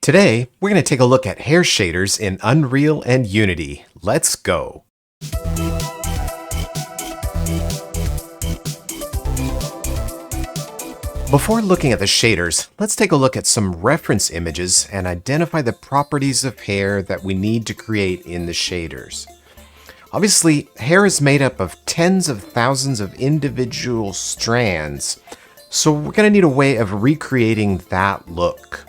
Today, we're going to take a look at hair shaders in Unreal and Unity. Let's go! Before looking at the shaders, let's take a look at some reference images and identify the properties of hair that we need to create in the shaders. Obviously, hair is made up of tens of thousands of individual strands, so we're going to need a way of recreating that look.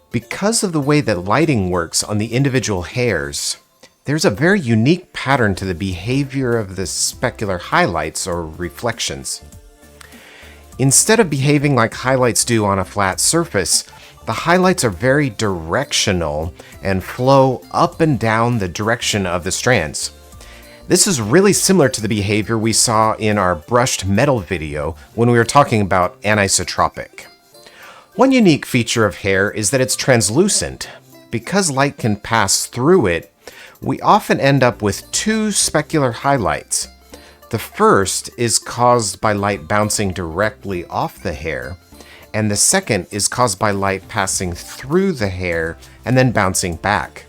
Because of the way that lighting works on the individual hairs, there's a very unique pattern to the behavior of the specular highlights or reflections. Instead of behaving like highlights do on a flat surface, the highlights are very directional and flow up and down the direction of the strands. This is really similar to the behavior we saw in our brushed metal video when we were talking about anisotropic. One unique feature of hair is that it's translucent. Because light can pass through it, we often end up with two specular highlights. The first is caused by light bouncing directly off the hair, and the second is caused by light passing through the hair and then bouncing back.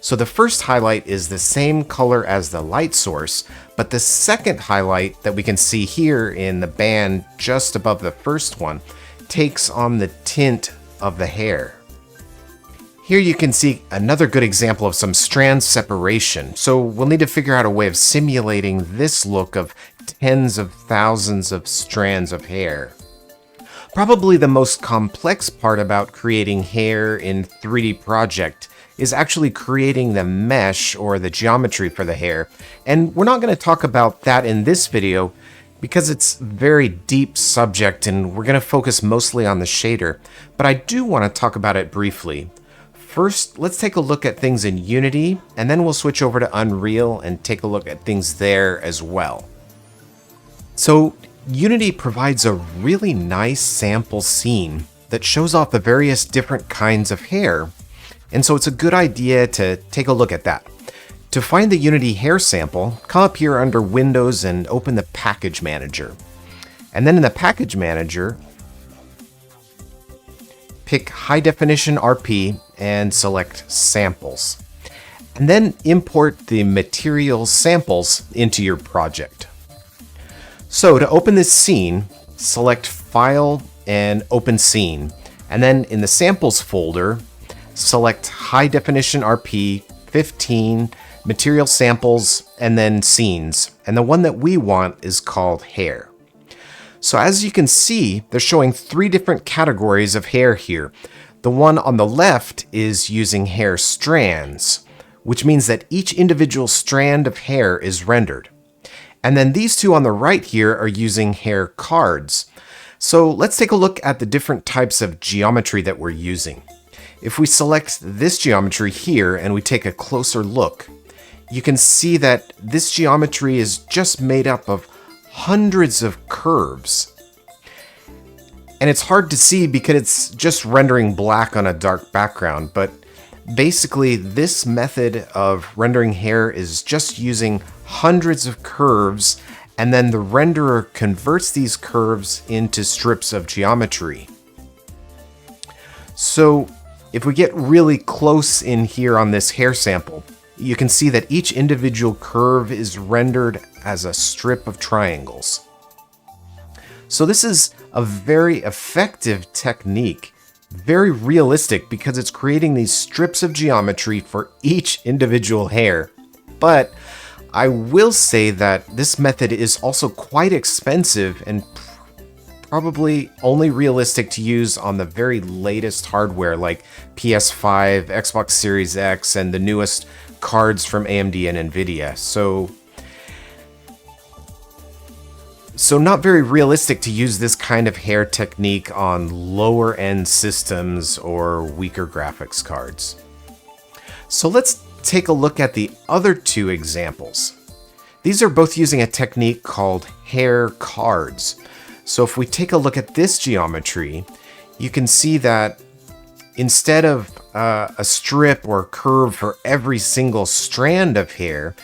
So the first highlight is the same color as the light source, but the second highlight that we can see here in the band just above the first one takes on the tint of the hair. Here you can see another good example of some strand separation, so we'll need to figure out a way of simulating this look of tens of thousands of strands of hair. Probably the most complex part about creating hair in 3D Project is actually creating the mesh or the geometry for the hair, and we're not going to talk about that in this video because it's a very deep subject and we're going to focus mostly on the shader, but I do want to talk about it briefly. First, let's take a look at things in Unity, and then we'll switch over to Unreal and take a look at things there as well. So, Unity provides a really nice sample scene that shows off the various different kinds of hair, and so it's a good idea to take a look at that. To find the Unity hair sample, come up here under Windows and open the Package Manager. And then in the Package Manager, pick High Definition RP and select Samples. And then import the material samples into your project. So to open this scene, select File and Open Scene. And then in the Samples folder, select High Definition RP 15, Material Samples, and then Scenes. And the one that we want is called Hair. So as you can see, they're showing three different categories of hair here. The one on the left is using hair strands, which means that each individual strand of hair is rendered. And then these two on the right here are using hair cards. So let's take a look at the different types of geometry that we're using. If we select this geometry here and we take a closer look, you can see that this geometry is just made up of hundreds of curves. And it's hard to see because it's just rendering black on a dark background, but basically this method of rendering hair is just using hundreds of curves, and then the renderer converts these curves into strips of geometry. So if we get really close in here on this hair sample, you can see that each individual curve is rendered as a strip of triangles. So this is a very effective technique, very realistic because it's creating these strips of geometry for each individual hair. But I will say that this method is also quite expensive and probably only realistic to use on the very latest hardware like PS5, Xbox Series X, and the newest cards from AMD and Nvidia. So not very realistic to use this kind of hair technique on lower end systems or weaker graphics cards. So let's take a look at the other two examples. These are both using a technique called hair cards. So if we take a look at this geometry, you can see that instead of a strip or curve for every single strand of hair,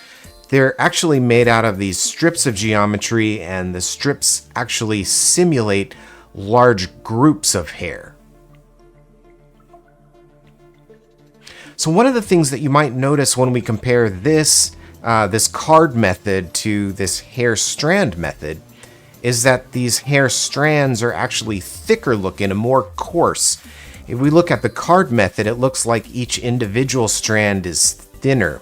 they're actually made out of these strips of geometry, and the strips actually simulate large groups of hair. So one of the things that you might notice when we compare this card method to this hair strand method is that these hair strands are actually thicker looking and more coarse. If we look at the card method, it looks like each individual strand is thinner.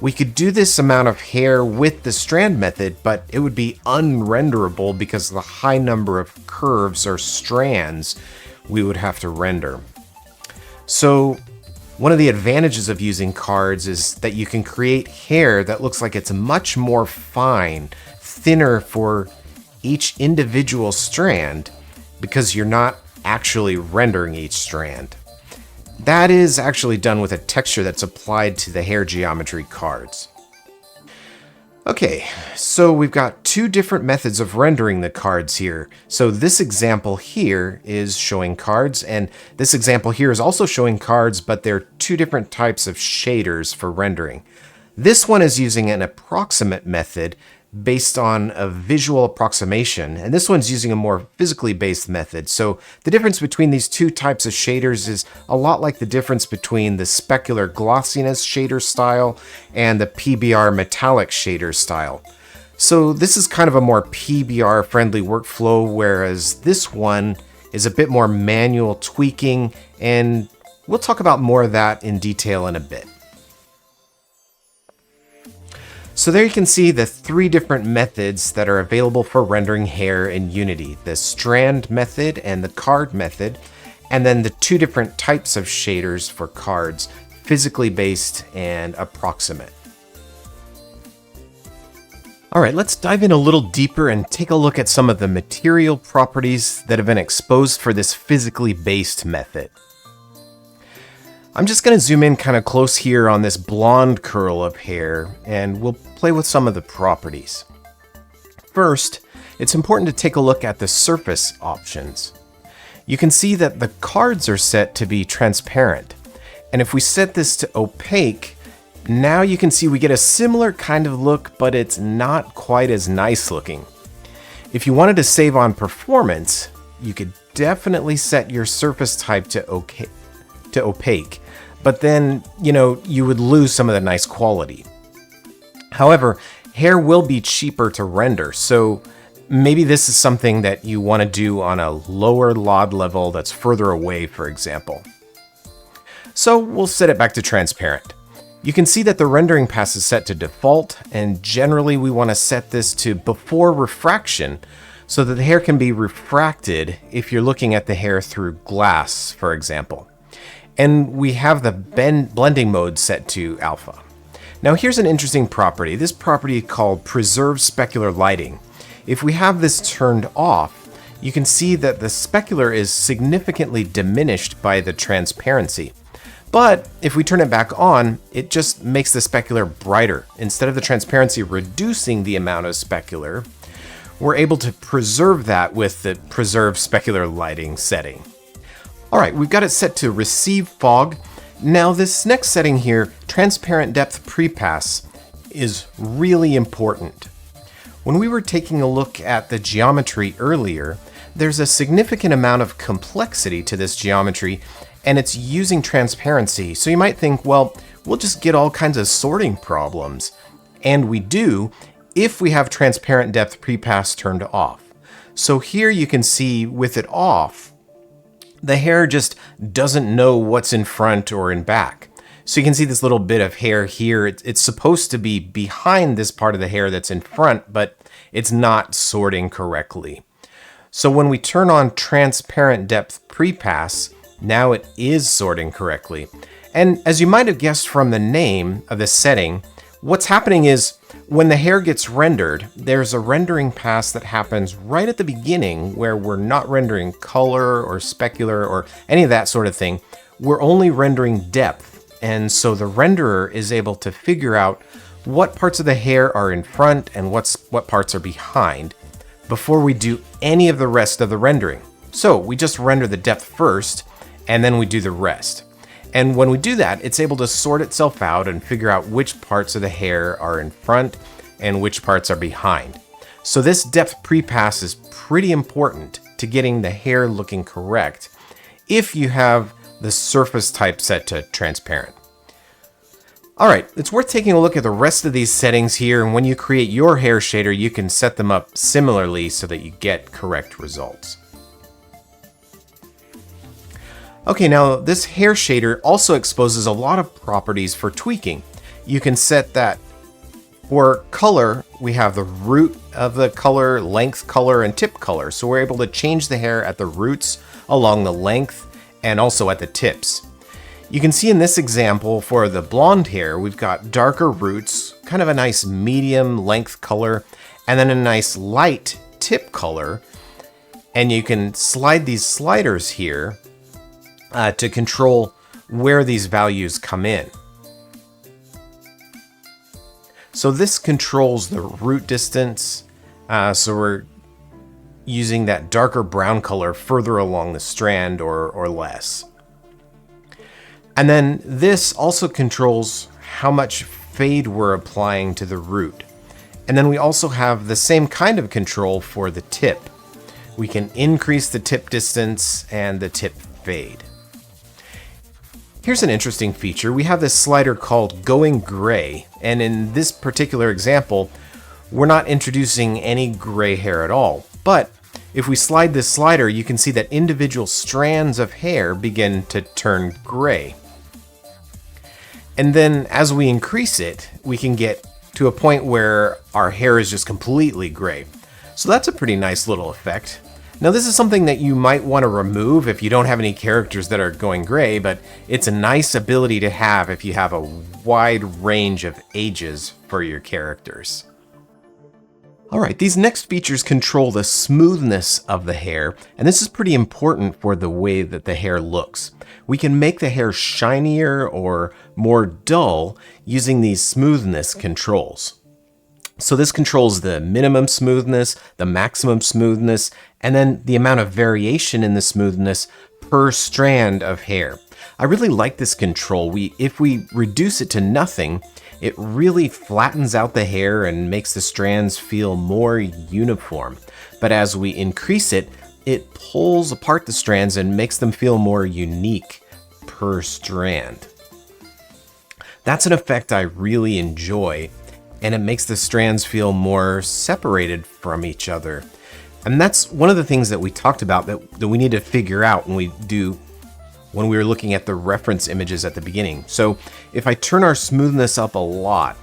We could do this amount of hair with the strand method, but it would be unrenderable because of the high number of curves or strands we would have to render. So one of the advantages of using cards is that you can create hair that looks like it's much more fine, thinner for each individual strand because you're not actually rendering each strand. That is actually done with a texture that's applied to the hair geometry cards. Okay, so we've got two different methods of rendering the cards here. So this example here is showing cards, and this example here is also showing cards, but they're two different types of shaders for rendering. This one is using an approximate method based on a visual approximation, and this one's using a more physically based method. So the difference between these two types of shaders is a lot like the difference between the specular glossiness shader style and the PBR metallic shader style. So this is kind of a more PBR friendly workflow, whereas this one is a bit more manual tweaking, and we'll talk about more of that in detail in a bit. So there you can see the three different methods that are available for rendering hair in Unity: the strand method and the card method, and then the two different types of shaders for cards: physically based and approximate. All right, let's dive in a little deeper and take a look at some of the material properties that have been exposed for this physically based method. I'm just going to zoom in kind of close here on this blonde curl of hair, and we'll play with some of the properties. First, it's important to take a look at the surface options. You can see that the cards are set to be transparent, and if we set this to opaque, now you can see we get a similar kind of look, but it's not quite as nice looking. If you wanted to save on performance, you could definitely set your surface type to opaque, but then, you would lose some of the nice quality. However, hair will be cheaper to render, so maybe this is something that you want to do on a lower LOD level that's further away, for example. So we'll set it back to transparent. You can see that the rendering pass is set to default, and generally we want to set this to before refraction so that the hair can be refracted if you're looking at the hair through glass, for example. And we have the blending mode set to alpha. Now here's an interesting property. This property called preserve specular lighting. If we have this turned off, you can see that the specular is significantly diminished by the transparency. But if we turn it back on, it just makes the specular brighter. Instead of the transparency reducing the amount of specular, we're able to preserve that with the preserve specular lighting setting. All right, we've got it set to receive fog. Now this next setting here, transparent depth prepass, is really important. When we were taking a look at the geometry earlier, there's a significant amount of complexity to this geometry, and it's using transparency. So you might think, well, we'll just get all kinds of sorting problems. And we do if we have transparent depth prepass turned off. So here you can see with it off, the hair just doesn't know what's in front or in back. So you can see this little bit of hair here. It's supposed to be behind this part of the hair that's in front, but it's not sorting correctly. So when we turn on transparent depth prepass, now it is sorting correctly. And as you might have guessed from the name of this setting, what's happening is when the hair gets rendered, there's a rendering pass that happens right at the beginning where we're not rendering color or specular or any of that sort of thing. We're only rendering depth. And so the renderer is able to figure out what parts of the hair are in front and what parts are behind before we do any of the rest of the rendering. So we just render the depth first, and then we do the rest. And when we do that, it's able to sort itself out and figure out which parts of the hair are in front and which parts are behind. So this depth prepass is pretty important to getting the hair looking correct if you have the surface type set to transparent. All right, it's worth taking a look at the rest of these settings here, and when you create your hair shader, you can set them up similarly so that you get correct results. Okay, now this hair shader also exposes a lot of properties for tweaking. You can set that for color, we have the root of the color, length color, and tip color. So we're able to change the hair at the roots, along the length, and also at the tips. You can see in this example for the blonde hair, we've got darker roots, kind of a nice medium length color, and then a nice light tip color. And you can slide these sliders here to control where these values come in. So this controls the root distance, so we're using that darker brown color further along the strand or less. And then this also controls how much fade we're applying to the root. And then we also have the same kind of control for the tip. We can increase the tip distance and the tip fade. Here's an interesting feature. We have this slider called Going Gray, and in this particular example, we're not introducing any gray hair at all. But if we slide this slider, you can see that individual strands of hair begin to turn gray. And then as we increase it, we can get to a point where our hair is just completely gray. So that's a pretty nice little effect. Now this is something that you might want to remove if you don't have any characters that are going gray, but it's a nice ability to have if you have a wide range of ages for your characters. Alright, these next features control the smoothness of the hair, and this is pretty important for the way that the hair looks. We can make the hair shinier or more dull using these smoothness controls. So this controls the minimum smoothness, the maximum smoothness, and then the amount of variation in the smoothness per strand of hair. I really like this control. If we reduce it to nothing, it really flattens out the hair and makes the strands feel more uniform. But as we increase it, it pulls apart the strands and makes them feel more unique per strand. That's an effect I really enjoy, and it makes the strands feel more separated from each other. And that's one of the things that we talked about that we need to figure out when we were looking at the reference images at the beginning. So if I turn our smoothness up a lot,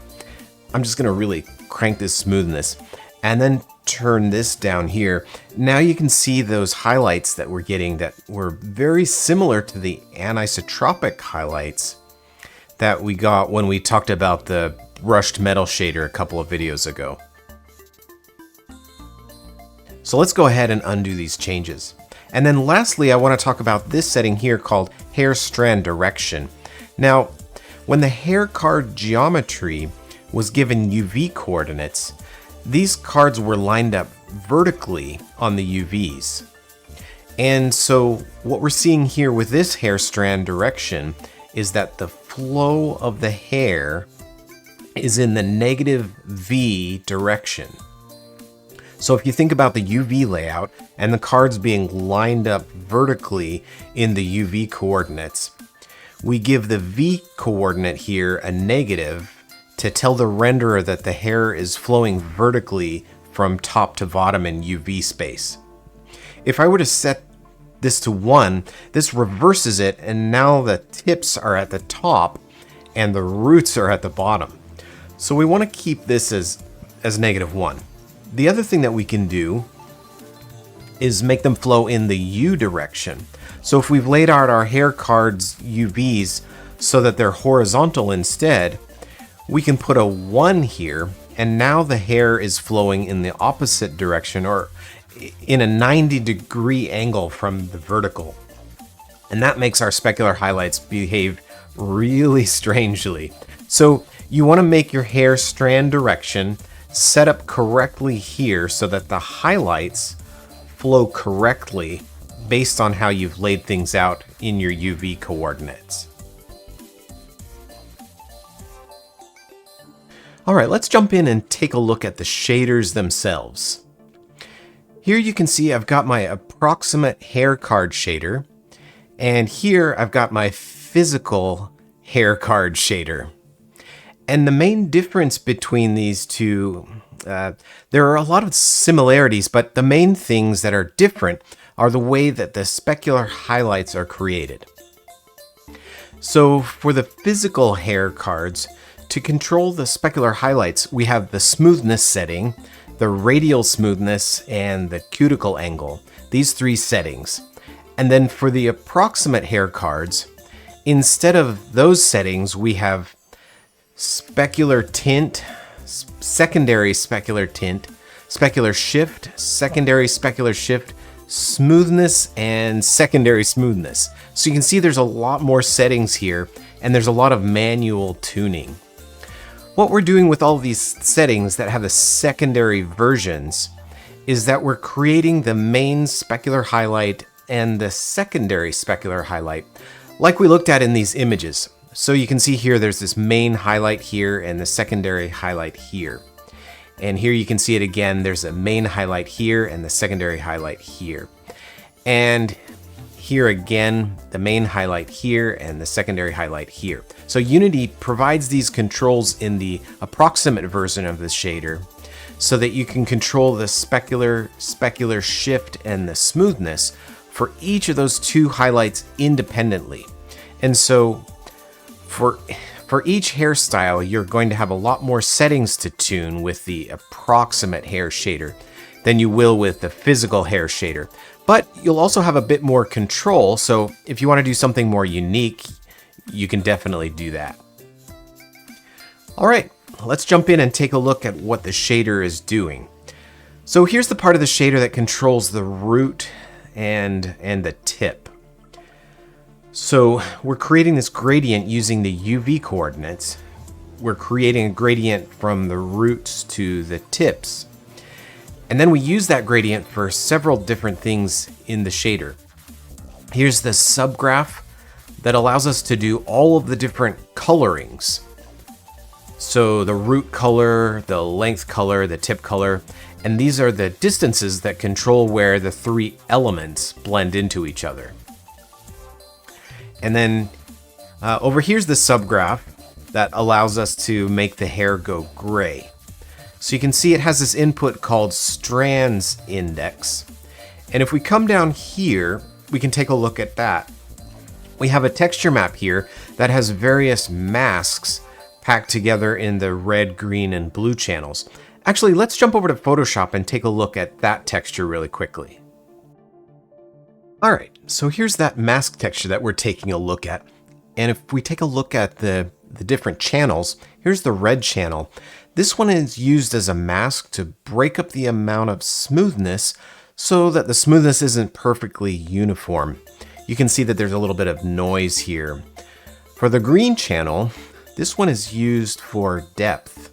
I'm just gonna really crank this smoothness and then turn this down here. Now you can see those highlights that we're getting that were very similar to the anisotropic highlights that we got when we talked about the brushed metal shader a couple of videos ago. So let's go ahead and undo these changes. And then lastly, I want to talk about this setting here called hair strand direction. Now, when the hair card geometry was given UV coordinates, these cards were lined up vertically on the UVs. And so what we're seeing here with this hair strand direction is that the flow of the hair is in the negative V direction. So if you think about the UV layout and the cards being lined up vertically in the UV coordinates, we give the V coordinate here a negative to tell the renderer that the hair is flowing vertically from top to bottom in UV space. If I were to set this to 1, this reverses it, and now the tips are at the top and the roots are at the bottom. So we want to keep this as -1. The other thing that we can do is make them flow in the U direction. So if we've laid out our hair cards UVs so that they're horizontal instead, we can put a 1 here, and now the hair is flowing in the opposite direction, or in a 90-degree angle from the vertical. And that makes our specular highlights behave really strangely. So you want to make your hair strand direction set up correctly here so that the highlights flow correctly based on how you've laid things out in your UV coordinates. All right, let's jump in and take a look at the shaders themselves. Here you can see I've got my approximate hair card shader, and here I've got my physical hair card shader. And the main difference between these two, there are a lot of similarities, but the main things that are different are the way that the specular highlights are created. So for the physical hair cards, to control the specular highlights, we have the smoothness setting, the radial smoothness, and the cuticle angle. These three settings. And then for the approximate hair cards, instead of those settings, we have specular tint, secondary specular tint, specular shift, secondary specular shift, smoothness, and secondary smoothness. So you can see there's a lot more settings here, and there's a lot of manual tuning. What we're doing with all of these settings that have the secondary versions is that we're creating the main specular highlight and the secondary specular highlight, like we looked at in these images. So you can see here there's this main highlight here and the secondary highlight here. And here you can see it again, there's a main highlight here and the secondary highlight here. And here again, the main highlight here and the secondary highlight here. So Unity provides these controls in the approximate version of the shader so that you can control the specular shift and the smoothness for each of those two highlights independently. And so for each hairstyle, you're going to have a lot more settings to tune with the approximate hair shader than you will with the physical hair shader. But you'll also have a bit more control, so if you want to do something more unique, you can definitely do that. All right, let's jump in and take a look at what the shader is doing. So here's the part of the shader that controls the root and the tip. So we're creating this gradient using the UV coordinates. We're creating a gradient from the roots to the tips. And then we use that gradient for several different things in the shader. Here's the subgraph that allows us to do all of the different colorings. So the root color, the length color, the tip color, and these are the distances that control where the three elements blend into each other. And then over here's the subgraph that allows us to make the hair go gray. So you can see it has this input called strands index. And if we come down here, we can take a look at that. We have a texture map here that has various masks packed together in the red, green, and blue channels. Actually, let's jump over to Photoshop and take a look at that texture really quickly. All right, so here's that mask texture that we're taking a look at. And if we take a look at the different channels, here's the red channel. This one is used as a mask to break up the amount of smoothness so that the smoothness isn't perfectly uniform. You can see that there's a little bit of noise here. For the green channel, this one is used for depth.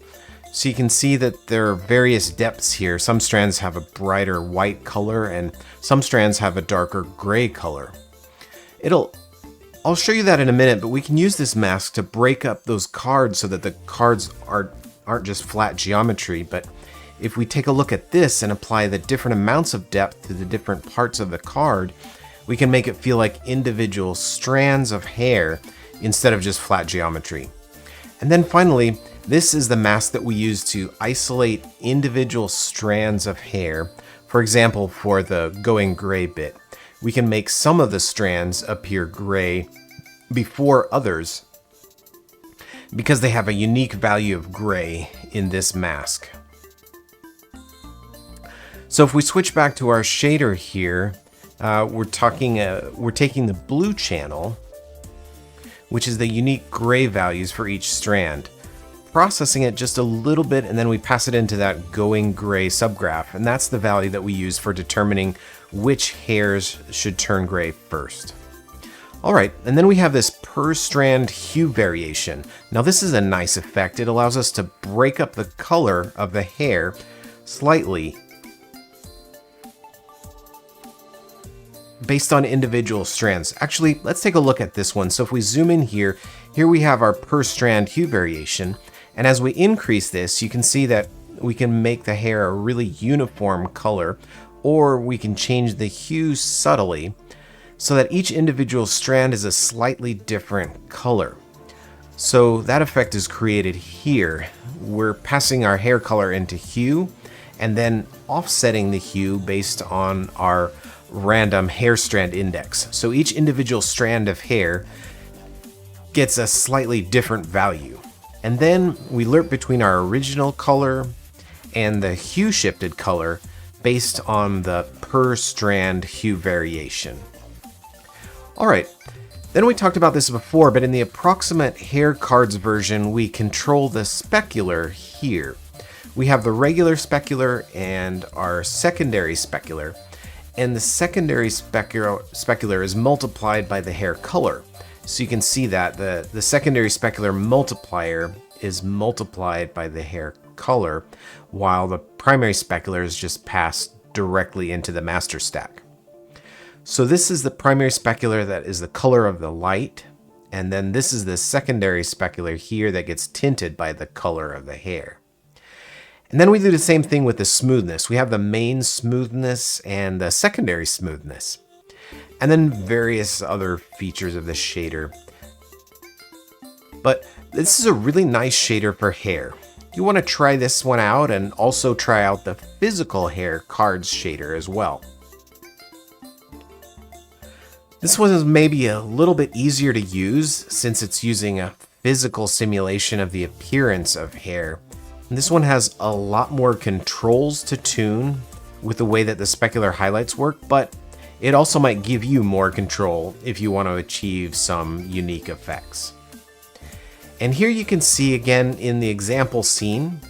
So you can see that there are various depths here. Some strands have a brighter white color and some strands have a darker gray color. I'll show you that in a minute, but we can use this mask to break up those cards so that the cards aren't just flat geometry, but if we take a look at this and apply the different amounts of depth to the different parts of the card, we can make it feel like individual strands of hair instead of just flat geometry. And then finally, this is the mask that we use to isolate individual strands of hair. For example, for the going gray bit, we can make some of the strands appear gray before others because they have a unique value of gray in this mask. So if we switch back to our shader here, we're taking the blue channel, which is the unique gray values for each strand, processing it just a little bit, and then we pass it into that going gray subgraph, and that's the value that we use for determining which hairs should turn gray first. All right, and then we have this per strand hue variation. Now this is a nice effect. It allows us to break up the color of the hair slightly based on individual strands. Actually, let's take a look at this one. So if we zoom in here we have our per strand hue variation. And as we increase this, you can see that we can make the hair a really uniform color, or we can change the hue subtly so that each individual strand is a slightly different color. So that effect is created here. We're passing our hair color into hue and then offsetting the hue based on our random hair strand index. So each individual strand of hair gets a slightly different value. And then we lerp between our original color and the hue shifted color based on the per strand hue variation. All right, then we talked about this before, but in the approximate hair cards version, we control the specular here. We have the regular specular and our secondary specular, and the secondary specular is multiplied by the hair color. So you can see that the secondary specular multiplier is multiplied by the hair color, while the primary specular is just passed directly into the master stack. So this is the primary specular that is the color of the light, and then this is the secondary specular here that gets tinted by the color of the hair. And then we do the same thing with the smoothness. We have the main smoothness and the secondary smoothness, and then various other features of the shader. But this is a really nice shader for hair. You want to try this one out and also try out the physical hair cards shader as well. This one is maybe a little bit easier to use since it's using a physical simulation of the appearance of hair. And this one has a lot more controls to tune with the way that the specular highlights work, but it also might give you more control if you want to achieve some unique effects. And here you can see again in the example scene,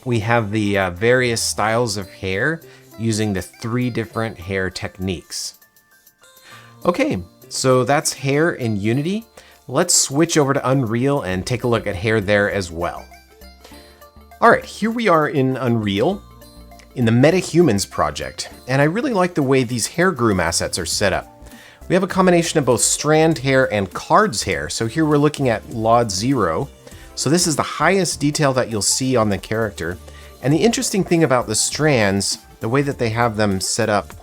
we have the various styles of hair using the 3 different hair techniques. Okay, so that's hair in Unity. Let's switch over to Unreal and take a look at hair there as well. All right, here we are in Unreal in the MetaHumans project, and I really like the way these hair groom assets are set up. We have a combination of both strand hair and cards hair. So here we're looking at LOD 0. So this is the highest detail that you'll see on the character. And the interesting thing about the strands, the way that they have them set up,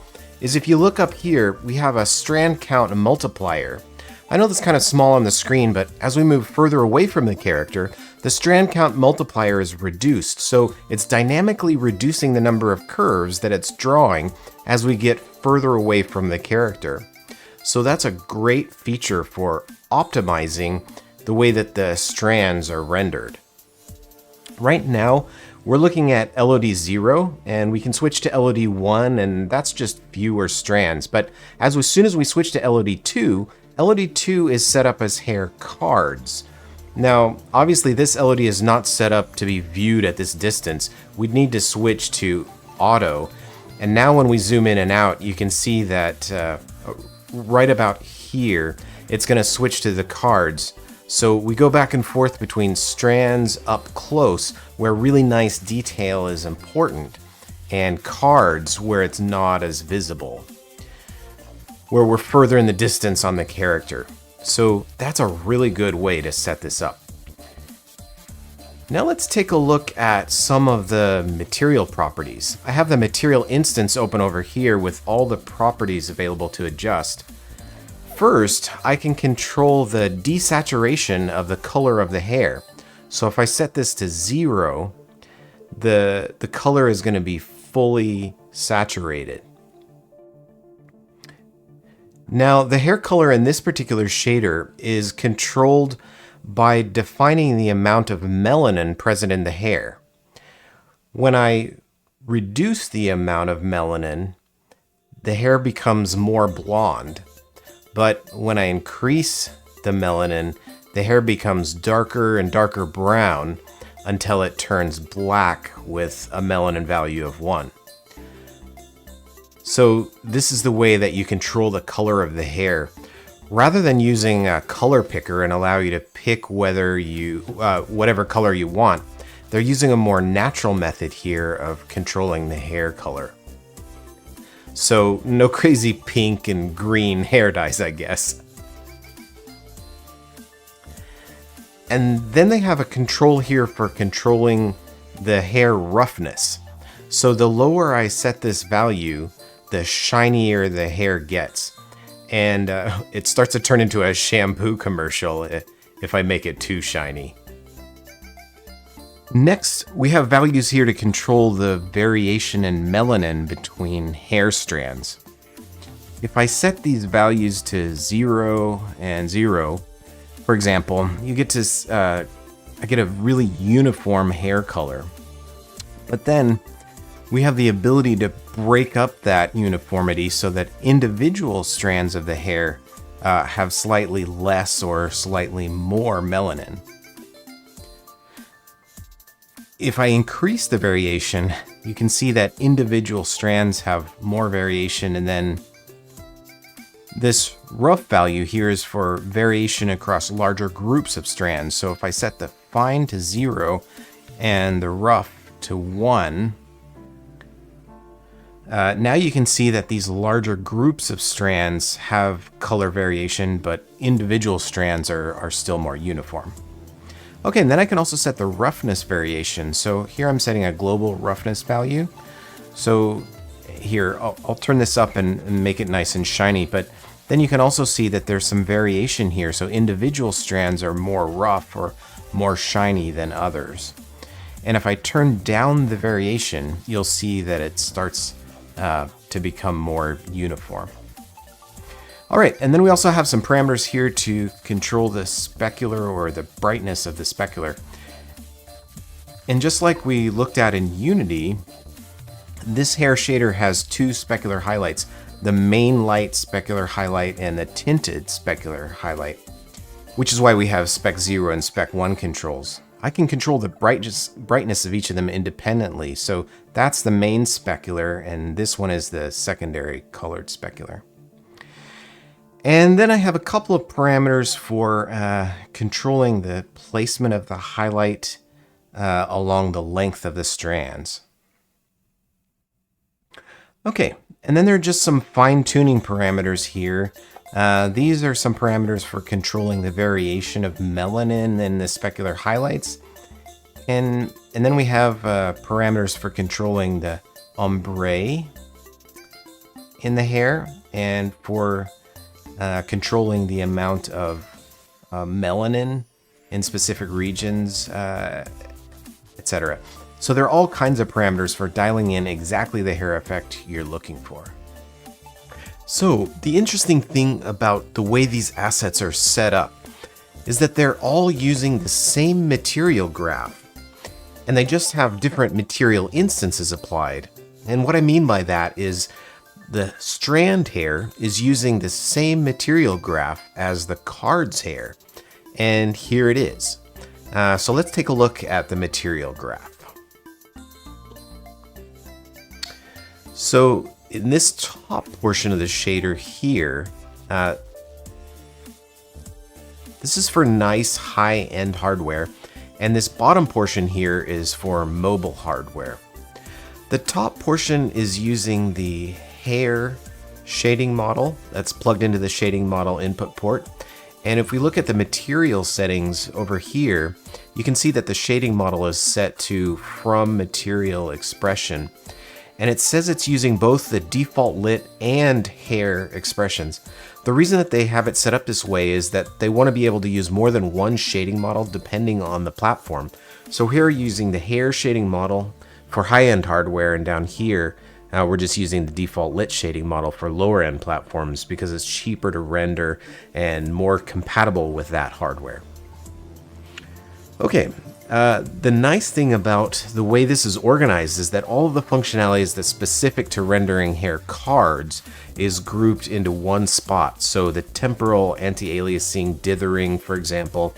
is if you look up here, we have a strand count multiplier. I know that's kind of small on the screen, but as we move further away from the character, the strand count multiplier is reduced. So it's dynamically reducing the number of curves that it's drawing as we get further away from the character. So that's a great feature for optimizing the way that the strands are rendered. Right now, we're looking at LOD 0, and we can switch to LOD 1, and that's just fewer strands. But as soon as we switch to LOD 2, LOD 2 is set up as hair cards. Now, obviously this LOD is not set up to be viewed at this distance. We'd need to switch to auto. And now when we zoom in and out, you can see that right about here, it's going to switch to the cards. So we go back and forth between strands up close, where really nice detail is important, and cards where it's not as visible, where we're further in the distance on the character. So that's a really good way to set this up. Now let's take a look at some of the material properties. I have the material instance open over here with all the properties available to adjust. First, I can control the desaturation of the color of the hair. So if I set this to 0, the color is going to be fully saturated. Now, the hair color in this particular shader is controlled by defining the amount of melanin present in the hair. When I reduce the amount of melanin, the hair becomes more blonde. But when I increase the melanin, the hair becomes darker and darker brown until it turns black with a melanin value of 1. So this is the way that you control the color of the hair. Rather than using a color picker and allow you to pick whether whatever color you want, they're using a more natural method here of controlling the hair color. So no crazy pink and green hair dyes, I guess. And then they have a control here for controlling the hair roughness. So the lower I set this value, the shinier the hair gets. And it starts to turn into a shampoo commercial. if I make it too shiny. Next, we have values here to control the variation in melanin between hair strands. If I set these values to 0 and 0, for example, you get to I get a really uniform hair color. But then we have the ability to break up that uniformity so that individual strands of the hair have slightly less or slightly more melanin. If I increase the variation, you can see that individual strands have more variation, and then this rough value here is for variation across larger groups of strands. So if I set the fine to 0 and the rough to 1, now you can see that these larger groups of strands have color variation, but individual strands are still more uniform. Okay, and then I can also set the roughness variation. So here I'm setting a global roughness value. So here, I'll turn this up and make it nice and shiny, but then you can also see that there's some variation here. So individual strands are more rough or more shiny than others. And if I turn down the variation, you'll see that it starts to become more uniform. All right, and then we also have some parameters here to control the specular or the brightness of the specular. And just like we looked at in Unity, this hair shader has two specular highlights, the main light specular highlight and the tinted specular highlight, which is why we have spec 0 and spec 1 controls. I can control the brightness of each of them independently. So that's the main specular, and this one is the secondary colored specular. And then I have a couple of parameters for controlling the placement of the highlight along the length of the strands. Okay, and then there are just some fine-tuning parameters here. These are some parameters for controlling the variation of melanin in the specular highlights. And then we have parameters for controlling the ombre in the hair and for controlling the amount of melanin in specific regions, etc. So there are all kinds of parameters for dialing in exactly the hair effect you're looking for. So the interesting thing about the way these assets are set up is that they're all using the same material graph, and they just have different material instances applied. And what I mean by that is the strand hair is using the same material graph as the card's hair. And here it is. So let's take a look at the material graph. So in this top portion of the shader here, this is for nice high-end hardware, and this bottom portion here is for mobile hardware. The top portion is using the hair shading model that's plugged into the shading model input port. And if we look at the material settings over here, you can see that the shading model is set to from material expression. And it says it's using both the default lit and hair expressions. The reason that they have it set up this way is that they want to be able to use more than one shading model depending on the platform. So here we're using the hair shading model for high-end hardware, and down here we're just using the default lit shading model for lower-end platforms because it's cheaper to render and more compatible with that hardware. Okay. The nice thing about the way this is organized is that all of the functionalities that's specific to rendering hair cards is grouped into one spot. So the temporal anti-aliasing dithering, for example,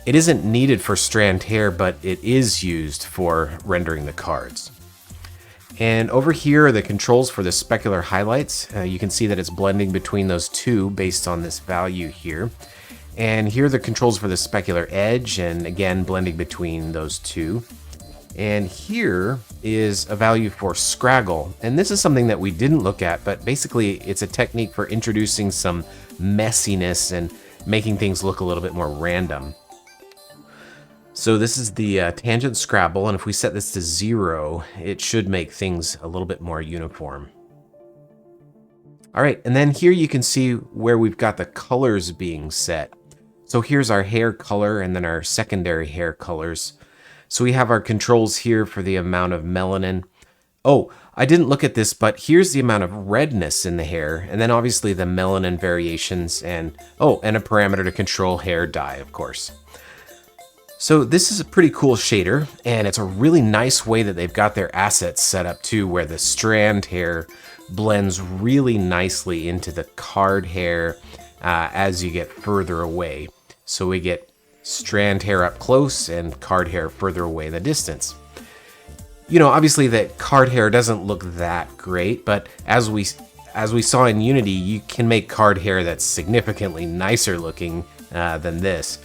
it isn't needed for strand hair, but it is used for rendering the cards. And over here are the controls for the specular highlights. You can see that it's blending between those two based on this value here. And here are the controls for the specular edge, and again, blending between those two. And here is a value for scraggle. And this is something that we didn't look at, but basically it's a technique for introducing some messiness and making things look a little bit more random. So this is the tangent scrabble, and if we set this to 0, it should make things a little bit more uniform. All right, and then here you can see where we've got the colors being set. So here's our hair color and then our secondary hair colors. So we have our controls here for the amount of melanin. Oh, I didn't look at this, but here's the amount of redness in the hair, and then obviously the melanin variations, and oh, and a parameter to control hair dye, of course. So this is a pretty cool shader, and it's a really nice way that they've got their assets set up too, where the strand hair blends really nicely into the card hair as you get further away. So we get strand hair up close and card hair further away in the distance. You know, obviously that card hair doesn't look that great, but as we saw in Unity, you can make card hair that's significantly nicer looking than this.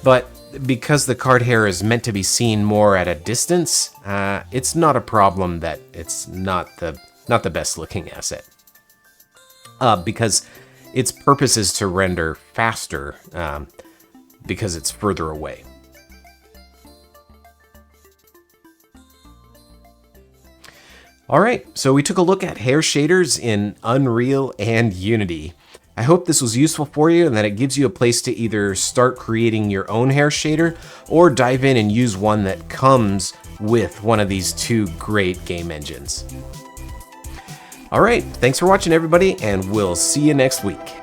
But because the card hair is meant to be seen more at a distance, it's not a problem that it's not the best looking asset. Because its purpose is to render faster because it's further away. Alright, so we took a look at hair shaders in Unreal and Unity. I hope this was useful for you and that it gives you a place to either start creating your own hair shader or dive in and use one that comes with one of these two great game engines. Alright, thanks for watching everybody, and we'll see you next week.